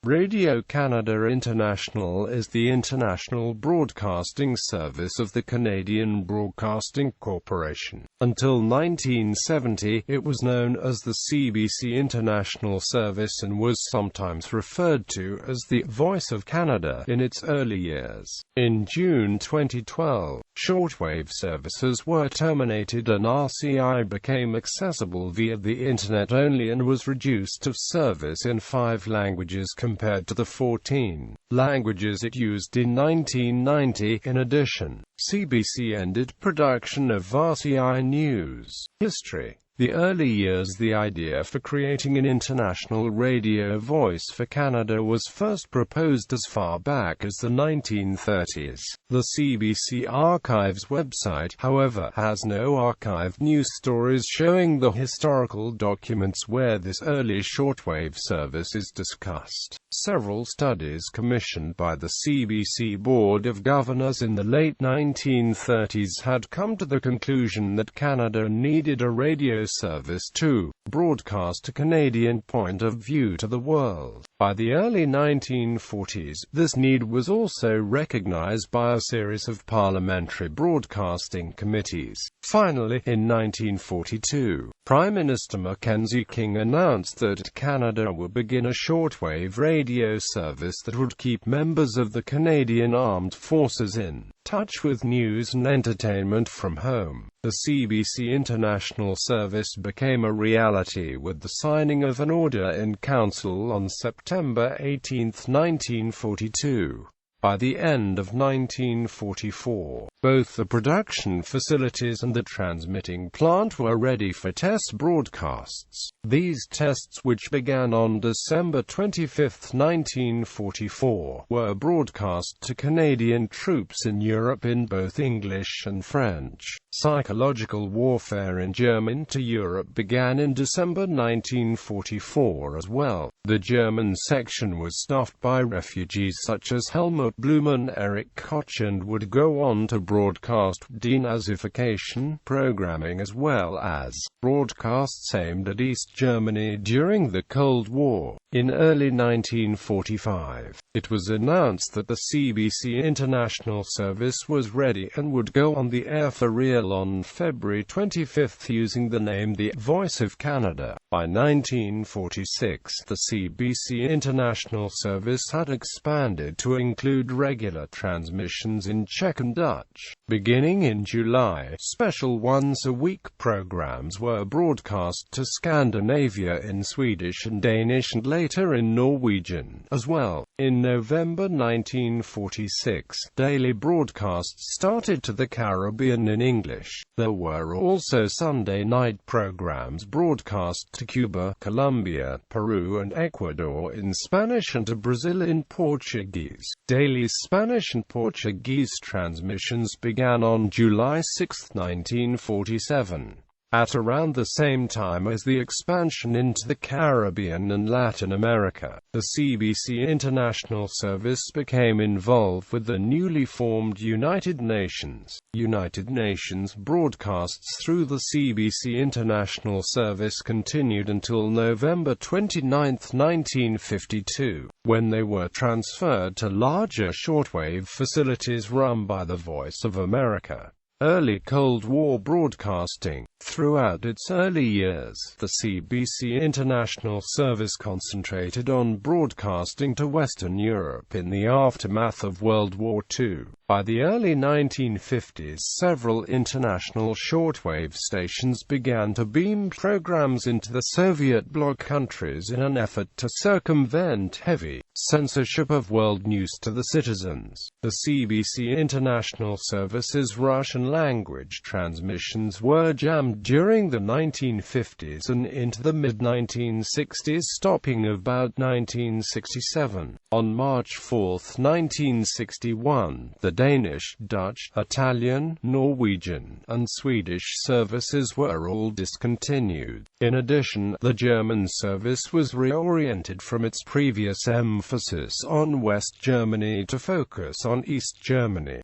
Radio Canada International is the international broadcasting service of the Canadian Broadcasting Corporation. Until 1970, it was known as the CBC International Service and was sometimes referred to as the Voice of Canada in its early years. In June 2012, shortwave services were terminated and RCI became accessible via the Internet only and was reduced to service in 5 languages compared to the 14 languages it used in 1990. In addition, CBC ended production of RCI News. History. The early years. The idea for creating an international radio voice for Canada was first proposed as far back as the 1930s. The CBC Archives website, however, has no archived news stories showing the historical documents where this early shortwave service is discussed. Several studies commissioned by the CBC Board of Governors in the late 1930s had come to the conclusion that Canada needed a radio service to broadcast a Canadian point of view to the world. By the early 1940s, this need was also recognized by a series of parliamentary broadcasting committees. Finally, in 1942, Prime Minister Mackenzie King announced that Canada would begin a shortwave radio service that would keep members of the Canadian Armed Forces in touch with news and entertainment from home. The CBC International Service became a reality with the signing of an order in Council on September 18, 1942. By the end of 1944, both the production facilities and the transmitting plant were ready for test broadcasts. These tests, which began on December 25, 1944, were broadcast to Canadian troops in Europe in both English and French. Psychological warfare in German to Europe began in December 1944 as well. The German section was staffed by refugees such as Helmut Blum and Erich Koch and would go on to broadcast denazification programming as well as broadcasts aimed at East Germany during the Cold War. In early 1945, it was announced that the CBC International Service was ready and would go on the air for real on February 25 using the name The Voice of Canada. By 1946, the CBC International Service had expanded to include regular transmissions in Czech and Dutch. Beginning in July, special once-a-week programs were broadcast to Scandinavia in Swedish and Danish and later in Norwegian as well. In November 1946, daily broadcasts started to the Caribbean in English. There were also Sunday night programs broadcast to Cuba, Colombia, Peru and Ecuador in Spanish and to Brazil in Portuguese. Daily Spanish and Portuguese transmissions began on July 6, 1947. At around the same time as the expansion into the Caribbean and Latin America, the CBC International Service became involved with the newly formed United Nations. United Nations broadcasts through the CBC International Service continued until November 29, 1952, when they were transferred to larger shortwave facilities run by the Voice of America. Early Cold War broadcasting. Throughout its early years, the CBC International Service concentrated on broadcasting to Western Europe in the aftermath of World War II. By the early 1950s, several international shortwave stations began to beam programs into the Soviet bloc countries in an effort to circumvent heavy censorship of world news to the citizens. The CBC International Service's Russian-language transmissions were jammed during the 1950s and into the mid-1960s, stopping about 1967. On March 4, 1961, the Danish, Dutch, Italian, Norwegian, and Swedish services were all discontinued. In addition, the German service was reoriented from its previous emphasis on West Germany to focus on East Germany.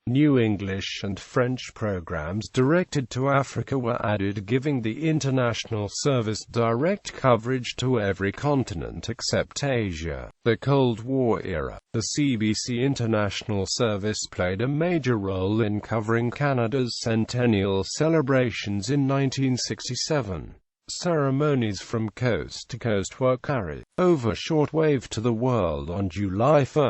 New English and French programs directed to Africa were added, giving the international service direct coverage to every continent except Asia. The Cold War era. The CBC International Service played a major role in covering Canada's centennial celebrations in 1967. Ceremonies from coast to coast were carried over shortwave to the world on July 1,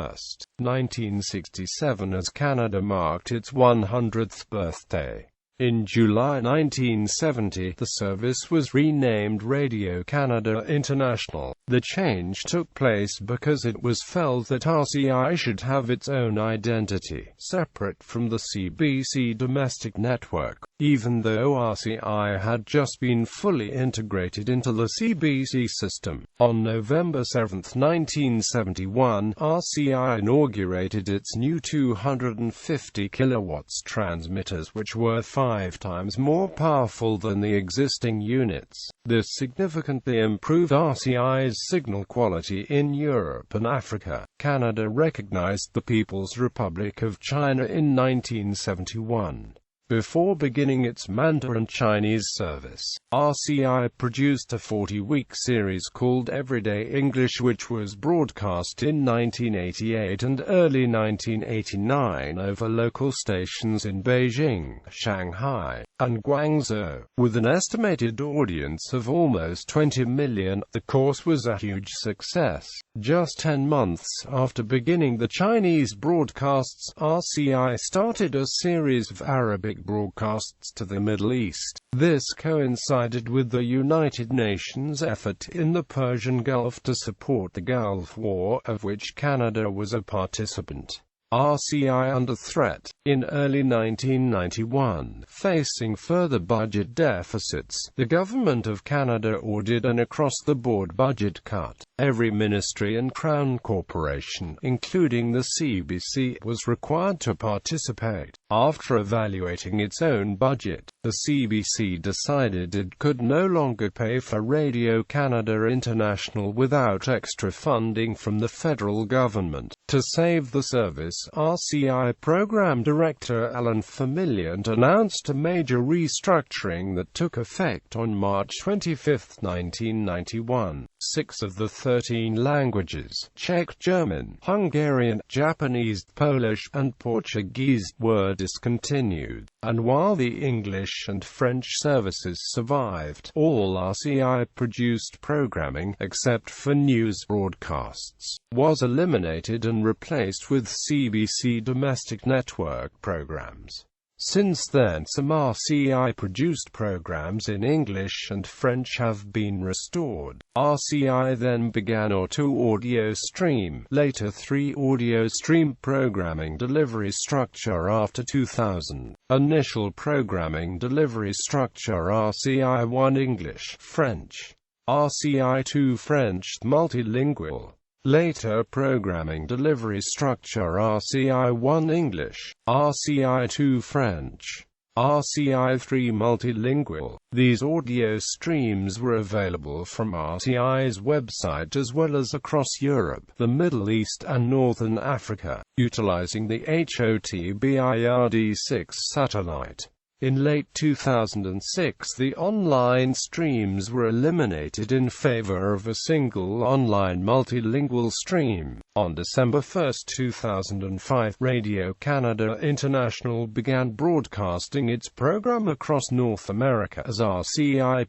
1967, as Canada marked its 100th birthday. In July 1970, the service was renamed Radio-Canada International. The change took place because it was felt that RCI should have its own identity, separate from the CBC domestic network, even though RCI had just been fully integrated into the CBC system. On November 7, 1971, RCI inaugurated its new 250 kilowatts transmitters, which were 5 times more powerful than the existing units. This significantly improved RCI's signal quality in Europe and Africa. Canada recognized the People's Republic of China in 1971. Before beginning its Mandarin Chinese service, RCI produced a 40-week series called Everyday English, which was broadcast in 1988 and early 1989 over local stations in Beijing, Shanghai, and Guangzhou. With an estimated audience of almost 20 million, the course was a huge success. Just 10 months after beginning the Chinese broadcasts, RCI started a series of Arabic broadcasts to the Middle East. This coincided with the United Nations effort in the Persian Gulf to support the Gulf War, of which Canada was a participant. RCI under threat. In early 1991, facing further budget deficits, the Government of Canada ordered an across-the-board budget cut. Every ministry and Crown corporation, including the CBC, was required to participate. After evaluating its own budget, the CBC decided it could no longer pay for Radio-Canada International without extra funding from the federal government. To save the service, RCI Program Director Alan Familiant announced a major restructuring that took effect on March 25, 1991. 6 of the 13 languages, Czech, German, Hungarian, Japanese, Polish, and Portuguese, were discontinued, and while the English and French services survived, all RCI-produced programming, except for news broadcasts, was eliminated and replaced with CBC domestic network programs. Since then, some RCI-produced programs in English and French have been restored. RCI then began a 2-audio stream, later 3-audio stream programming delivery structure after 2000. Initial programming delivery structure RCI 1 English, French. RCI 2 French multilingual. Later programming delivery structure RCI 1 English, RCI 2 French, RCI 3 multilingual. These audio streams were available from RCI's website as well as across Europe, the Middle East and Northern Africa, utilizing the HOTBIRD-6 satellite. In late 2006, the online streams were eliminated in favor of a single online multilingual stream. On December 1, 2005, Radio-Canada International began broadcasting its program across North America as RCI+,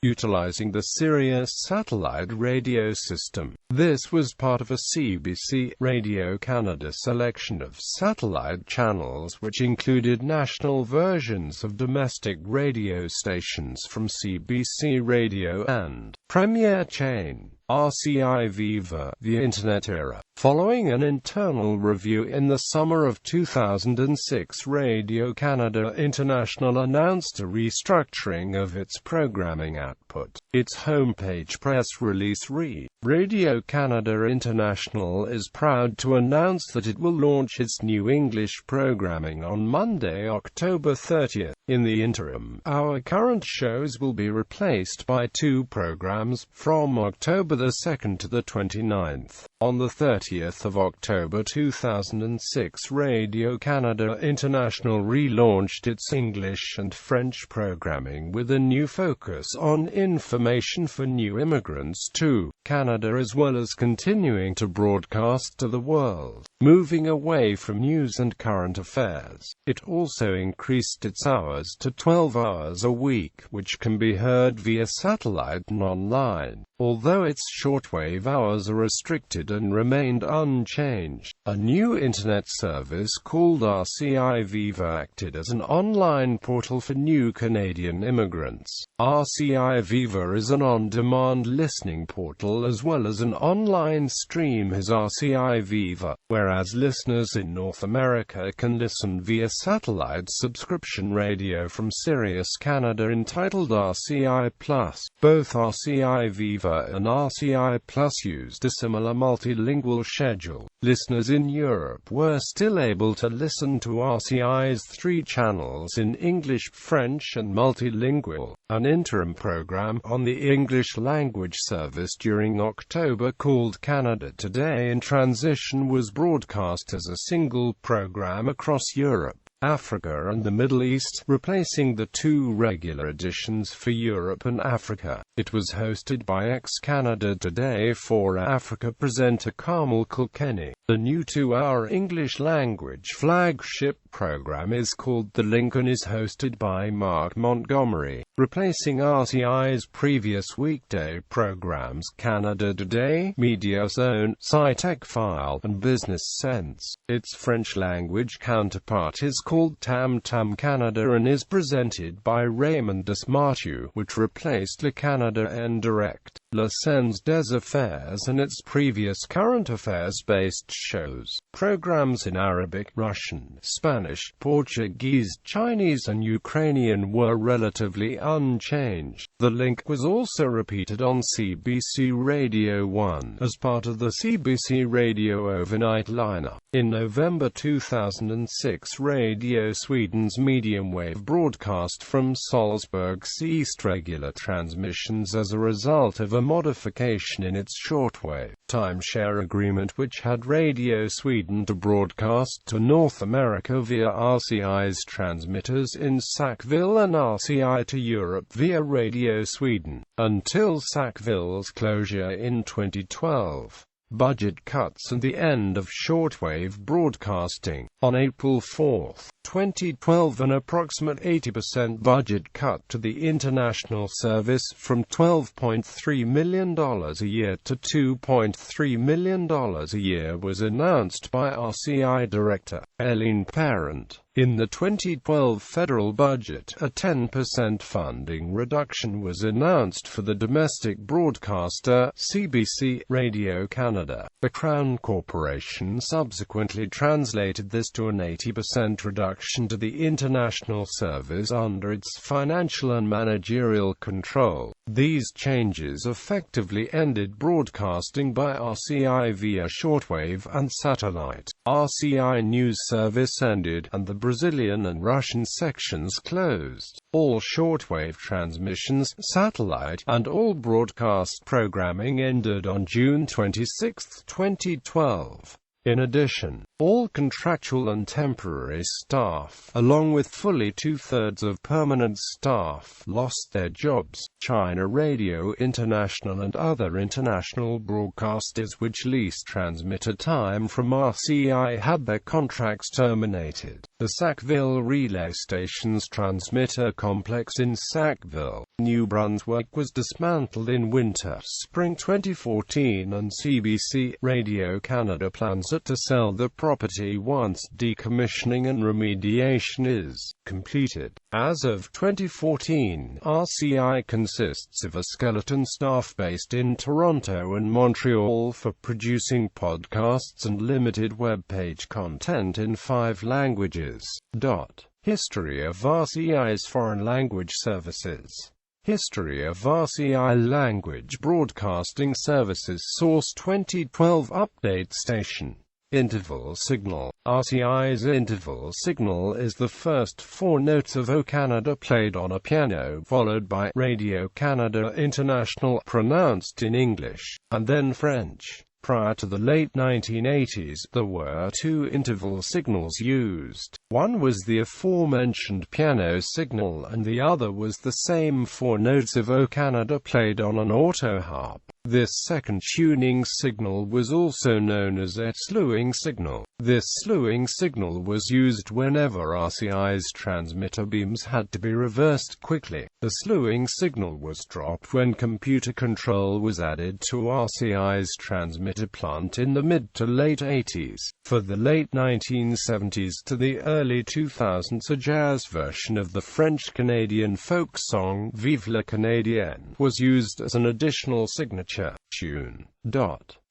utilizing the Sirius satellite radio system. This was part of a CBC Radio-Canada selection of satellite channels which included national versions of domestic radio stations from CBC Radio and Premier Chain. RCI Viva, the Internet era. Following an internal review in the summer of 2006, Radio-Canada International announced a restructuring of its programming output. Its homepage press release read, Radio-Canada International is proud to announce that it will launch its new English programming on Monday, October 30. In the interim, our current shows will be replaced by 2 programs, from October the 2nd to the 29th. On the 30th, 20th of October 2006, Radio-Canada International relaunched its English and French programming with a new focus on information for new immigrants to Canada, as well as continuing to broadcast to the world, moving away from news and current affairs. It also increased its hours to 12 hours a week, which can be heard via satellite and online, although its shortwave hours are restricted and remained unchanged. A new internet service called RCI Viva acted as an online portal for new Canadian immigrants. RCI Viva is an on-demand listening portal as well as an online stream as RCI Viva, whereas listeners in North America can listen via satellite subscription radio from Sirius Canada entitled RCI Plus. Both RCI Viva and RCI Plus used a similar multilingual schedule. Listeners in Europe were still able to listen to RCI's 3 channels in English, French and multilingual. An interim program on the English language service during October called Canada Today in Transition was broadcast as a single program across Europe, Africa and the Middle East, replacing the 2 regular editions for Europe and Africa. It was hosted by ex-Canada Today for Africa presenter Carmel Kilkenny. The new 2-hour English language flagship program is called The Link and is hosted by Mark Montgomery, replacing RCI's previous weekday programs Canada Today, Media Zone, SciTech File, and Business Sense. Its French language counterpart is called Tam Tam Canada and is presented by Raymond Desmartiu, which replaced Le Canada en Direct, La Scène des Affaires and its previous current affairs-based shows. Programs in Arabic, Russian, Spanish, Portuguese, Chinese and Ukrainian were relatively unchanged. The Link was also repeated on CBC Radio 1 as part of the CBC Radio overnight lineup. In November 2006, Radio Sweden's medium wave broadcast from Salzburg ceased regular transmissions as a result of a modification in its shortwave timeshare agreement, which had Radio Sweden to broadcast to North America via RCI's transmitters in Sackville and RCI to Europe via Radio Sweden, until Sackville's closure in 2012. Budget cuts and the end of shortwave broadcasting. On April 4, 2012, an approximate 80% budget cut to the international service from $12.3 million a year to $2.3 million a year was announced by RCI Director Eileen Parent. In the 2012 federal budget, a 10% funding reduction was announced for the domestic broadcaster, CBC Radio Canada. The Crown Corporation subsequently translated this to an 80% reduction to the international service under its financial and managerial control. These changes effectively ended broadcasting by RCI via shortwave and satellite. RCI News Service ended, and the Brazilian and Russian sections closed. All shortwave transmissions, satellite, and all broadcast programming ended on June 26, 2012. In addition, all contractual and temporary staff, along with fully 2/3 of permanent staff, lost their jobs. China Radio International and other international broadcasters which leased transmitter time from RCI had their contracts terminated. The Sackville Relay Station's transmitter complex in Sackville, New Brunswick was dismantled in winter-spring 2014, and CBC Radio Canada plans to sell the property once decommissioning and remediation is completed. As of 2014, RCI consists of a skeleton staff based in Toronto and Montreal for producing podcasts and limited web page content in 5 languages. History of RCI's foreign language services. History of RCI language broadcasting services. Source 2012 update station. Interval signal. RCI's interval signal is the first 4 notes of O Canada played on a piano, followed by Radio Canada International pronounced in English, and then French. Prior to the late 1980s, there were two interval signals used. One was the aforementioned piano signal, and the other was the same 4 notes of O Canada played on an autoharp. This second tuning signal was also known as a slewing signal. This slewing signal was used whenever RCI's transmitter beams had to be reversed quickly. The slewing signal was dropped when computer control was added to RCI's transmitter plant in the mid to late 80s. For the late 1970s to the early 2000s, a jazz version of the French-Canadian folk song Vive la Canadienne was used as an additional signature tune.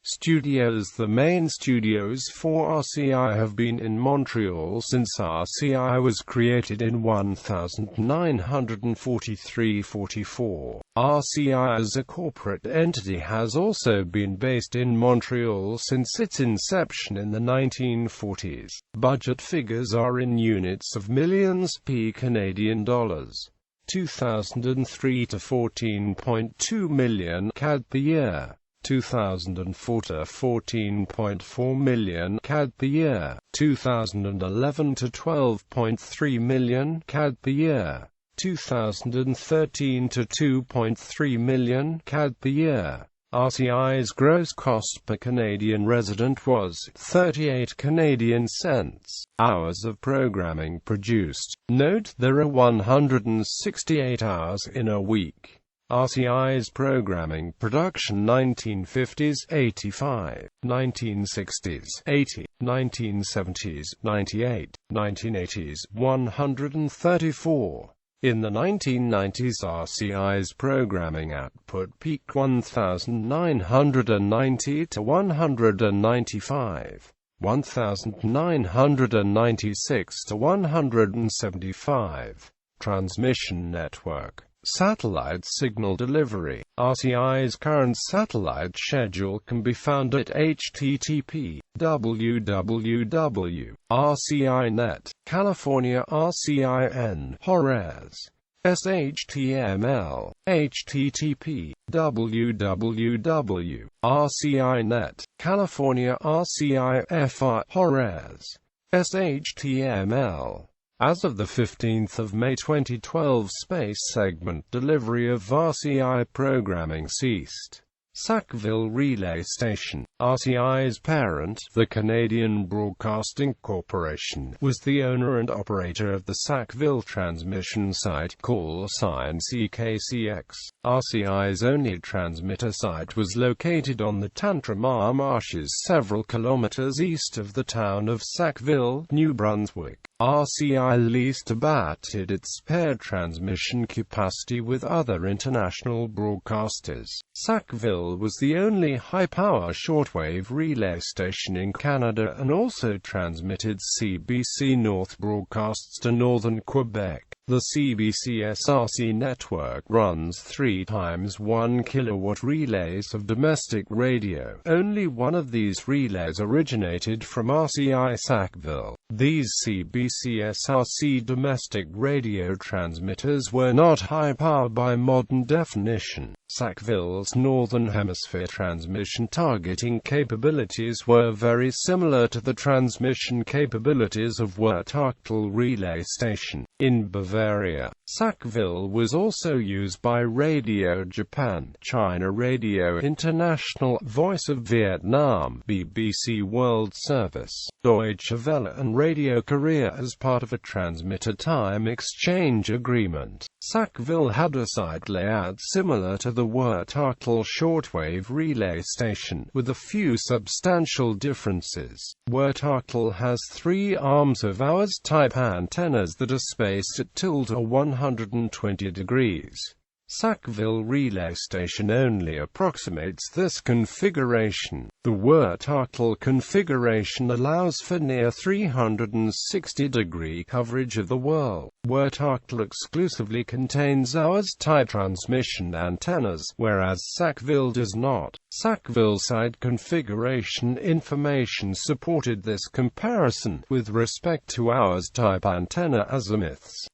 Studios. The main studios for RCI have been in Montreal since RCI was created in 1943-44. RCI as a corporate entity has also been based in Montreal since its inception in the 1940s. Budget figures are in units of millions Canadian dollars. 2003 to 14.2 million CAD per year. 2004 to 14.4 million CAD per year. 2011 to 12.3 million CAD per year. 2013 to 2.3 million CAD per year. RCI's gross cost per Canadian resident was 38 Canadian cents. Hours of programming produced. Note there are 168 hours in a week. RCI's programming production: 1950s 85, 1960s 80, 1970s 98, 1980s 134. In the 1990s, RCI's programming output peaked 1,990 to 195, 1,996 to 175. Transmission network. Satellite signal delivery. RCI's current satellite schedule can be found at http://www.rcinet, California RCIN, Juarez. SHTML, http://www.rcinet, California RCIFR, Juarez. SHTML. As of the 15th of May 2012, space segment delivery of RCI programming ceased. Sackville Relay Station. RCI's parent, the Canadian Broadcasting Corporation, was the owner and operator of the Sackville transmission site, call sign CKCX. RCI's only transmitter site was located on the Tantramar Marshes several kilometers east of the town of Sackville, New Brunswick. RCI leased abated its paired transmission capacity with other international broadcasters. Sackville was the only high-power shortwave relay station in Canada and also transmitted CBC North broadcasts to northern Quebec. The CBC SRC network runs 3 times 1 kilowatt relays of domestic radio. Only one of these relays originated from RCI Sackville. These CBC SRC domestic radio transmitters were not high-power by modern definition. Sackville's Northern Hemisphere transmission targeting capabilities were very similar to the transmission capabilities of Wurtachtal Relay Station. In Bavaria, Sackville was also used by Radio Japan, China Radio International, Voice of Vietnam, BBC World Service, Deutsche Welle and Radio Korea as part of a transmitter time exchange agreement. Sackville had a site layout similar to the Wurtachtal shortwave relay station, with a few substantial differences. Wurtachtal has 3 arms of hours-type antennas that are spaced at ~120 degrees. Sackville Relay Station only approximates this configuration. The Wurtachtal configuration allows for near 360-degree coverage of the world. Wurtachtal exclusively contains hours-type transmission antennas, whereas Sackville does not. Sackville site configuration information supported this comparison with respect to hours-type antenna azimuths.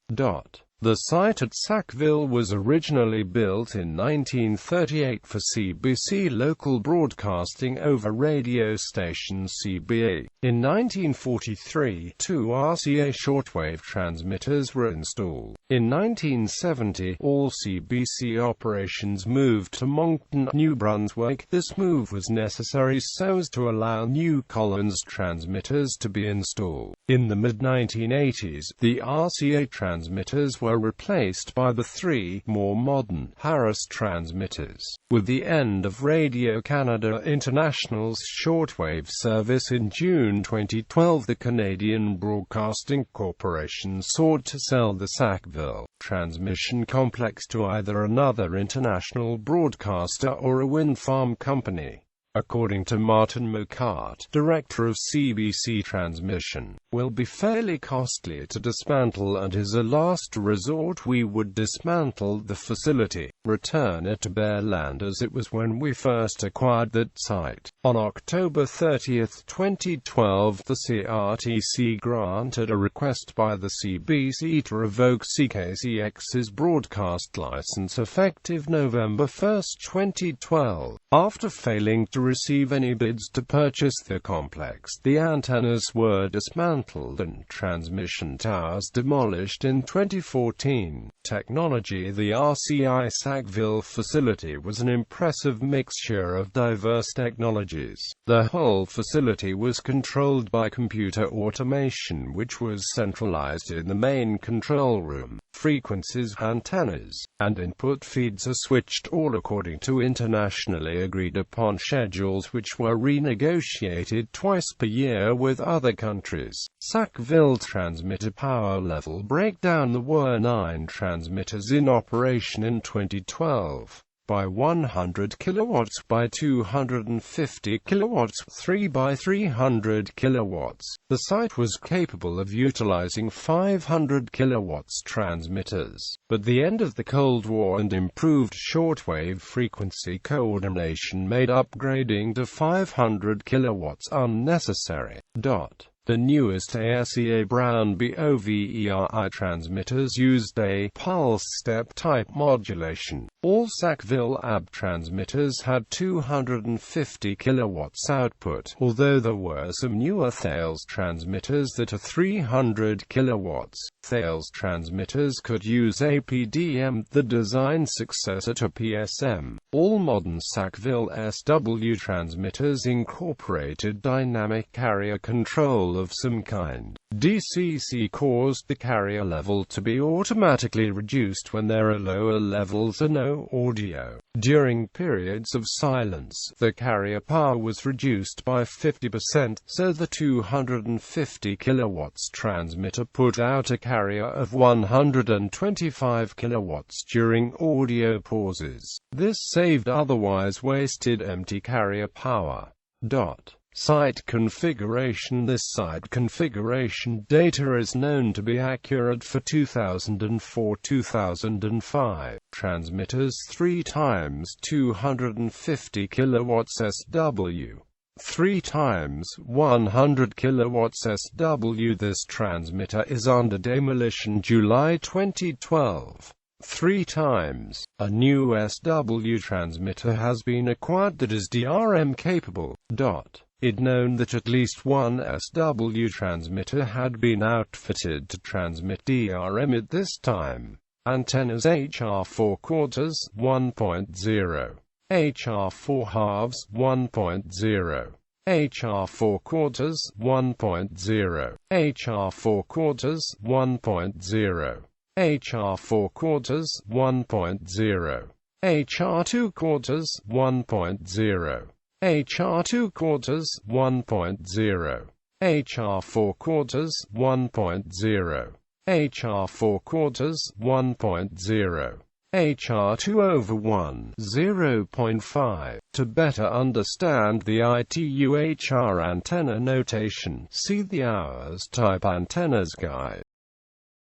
The site at Sackville was originally built in 1938 for CBC local broadcasting over radio station CBA. In 1943, two RCA shortwave transmitters were installed. In 1970, all CBC operations moved to Moncton, New Brunswick. This move was necessary so as to allow new Collins transmitters to be installed. In the mid-1980s, the RCA transmitters were replaced by the three, more modern, Harris transmitters. With the end of Radio Canada International's shortwave service in June 2012, the Canadian Broadcasting Corporation sought to sell the Sackville transmission complex to either another international broadcaster or a wind farm company. According to Martin McCart, director of CBC Transmission, will be fairly costly to dismantle, and as a last resort we would dismantle the facility, return it to bare land as it was when we first acquired that site. On October 30, 2012, the CRTC granted a request by the CBC to revoke CKCX's broadcast license effective November 1, 2012. After failing to receive any bids to purchase the complex, the antennas were dismantled and transmission towers demolished in 2014. Technology. The RCI Sackville facility was an impressive mixture of diverse technologies. The whole facility was controlled by computer automation, which was centralized in the main control room. Frequencies, antennas, and input feeds are switched all according to internationally agreed upon schedules which were renegotiated twice per year with other countries. Sackville transmitter power level breakdown. There were 9 transmitters in operation in 2012. By 100 kilowatts by 250 kilowatts, 3 by 300 kilowatts. The site was capable of utilizing 500 kilowatts transmitters, but the end of the Cold War and improved shortwave frequency coordination made upgrading to 500 kilowatts unnecessary. The newest a.k.a. Brown BOVERI transmitters used a pulse step type modulation. All Sackville AB transmitters had 250 kilowatts output, although there were some newer Thales transmitters that are 300 kilowatts. Thales transmitters could use APDM, the design successor to PSM. All modern Sackville SW transmitters incorporated dynamic carrier control of some kind. DCC caused the carrier level to be automatically reduced when there are lower levels or no audio. During periods of silence, the carrier power was reduced by 50%, so the 250 kilowatts transmitter put out a carrier of 125 kilowatts during audio pauses. This saved otherwise wasted empty carrier power. Site configuration. This site configuration data is known to be accurate for 2004-2005 transmitters. 3 times 250 kilowatts SW, 3 times 100 kilowatts SW. This transmitter is under demolition July 2012. 3 times. A new SW transmitter has been acquired that is DRM capable. It known that at least one SW transmitter had been outfitted to transmit DRM at this time. Antennas HR4 quarters 1.0, HR4 halves 1.0, HR4 quarters 1.0, HR4 quarters 1.0, HR4 quarters 1.0, HR2 quarters 1.0, HR2 quarters 1.0, HR4 quarters 1.0, HR4 quarters 1.0, HR2 over 1, 0.5. To better understand the ITU-HR antenna notation, see the hours type antennas guide.